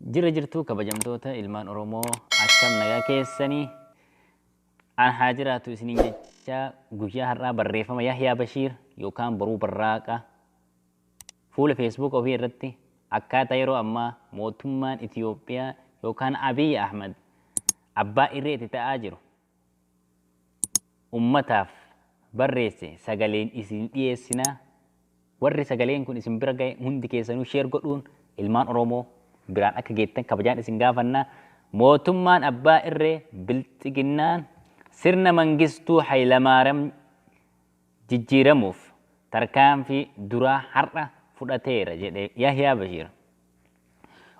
Jira jirtuu kabajamtoota ilmaan Oromoo akkam nagaa keessanii an haa jiraatu isiniin jecha guyyaa har'aa barreeffama Yahyaa Bashiir yookaan Boruu Barraaqa fuula Facebook ofii irratti akkaataa yeroo ammaa mootummaan Itiyoophiyaa yookaan Abiy Ahmad abbaa irreetti ta'aa jiru ummataaf barreesse sagaleen isin dhiyeessinaa warri sagaleen kun isin bira ga'e hundi keessanuu sheer godhuun ilmaan Oromoo biraan akka geettan kabajaan isin gaafannaa mootummaan abbaa irree bilxiginnaan sirna mangistuu Hayilamaariyaam jijjiiramuuf tarkaanfii duraa har'a fudhateera jedhe Yahyaa Bashiir.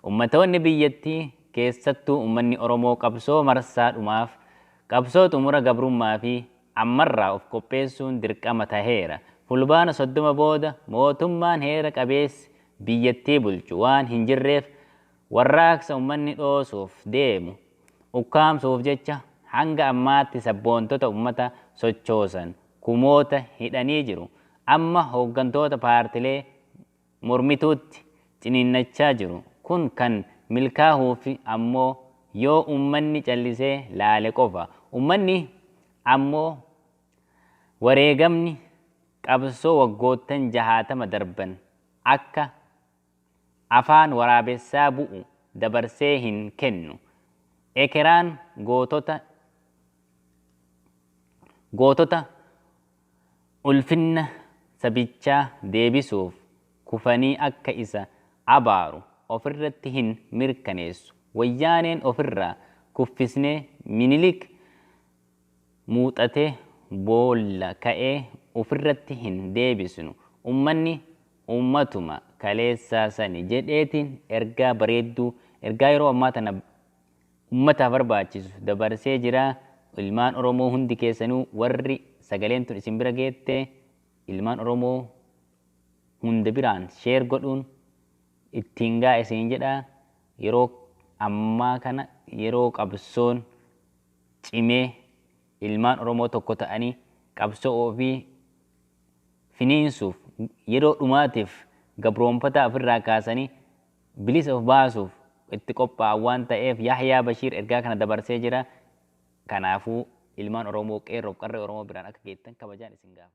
Ummatoonni biyyattii keessattuu ummanni Oromoo qabsoo marsaadhumaaf qabsoo xumura gabrummaa fi ammarraa of qopheessuun dirqama taheera. Fulbaana 30 booda mootummaan heera qabeessi biyyattii bulchu waan hin jirreef warraaqsa ummanni dhoosuuf deemu ukkaamsuuf jecha hanga ammaatti sabboontota ummata sochoosan kumoota hidhanii jiru. Amma hooggantoota paartilee mormituutti ciniinnachaa jiru. Kun kan milkaa'uuf ammoo yoo ummanni callisee laale qofa. Ummanni ammoo wareegamni qabsoo waggoottan 60 darban akka afaan waraabessaa bu'u dabarsee hin kennu. Ekeraan gootota ulfinna sabichaa deebisuuf kufanii akka isa abaaru ofirratti hin mirkaneessu. Wayyaaneen ofirraa kuffisnee Minilik muuxatee boolla ka'ee ofirratti hin deebisnu. Ummanni ummatuma kaleessaa sani jedheetiin ergaa bareedduu ergaa yeroo ammaa tana ummataaf barbaachisu dabarsee jira. Ilmaan Oromoo hundi keessanuu warri sagaleen tun isin bira geette ilmaan Oromoo hunda biraan sheer godhuun ittiin gaa isin jedha. Yeroo ammaa kana yeroo qabsoon cimee ilmaan Oromoo tokko ta'anii qabsoo ofii finiinsuuf yeroo dhumaatiif gabroonfataa ofirraa kaasanii bilisa of baasuuf itti qophaa'an waan ta'eef Yahyaa Bashiir ergaa kana dabarsee jira. Kanaafuu ilmaan Oromoo qeerroof qarree Oromoo biraan akka geettan kabajaan isin gaafa.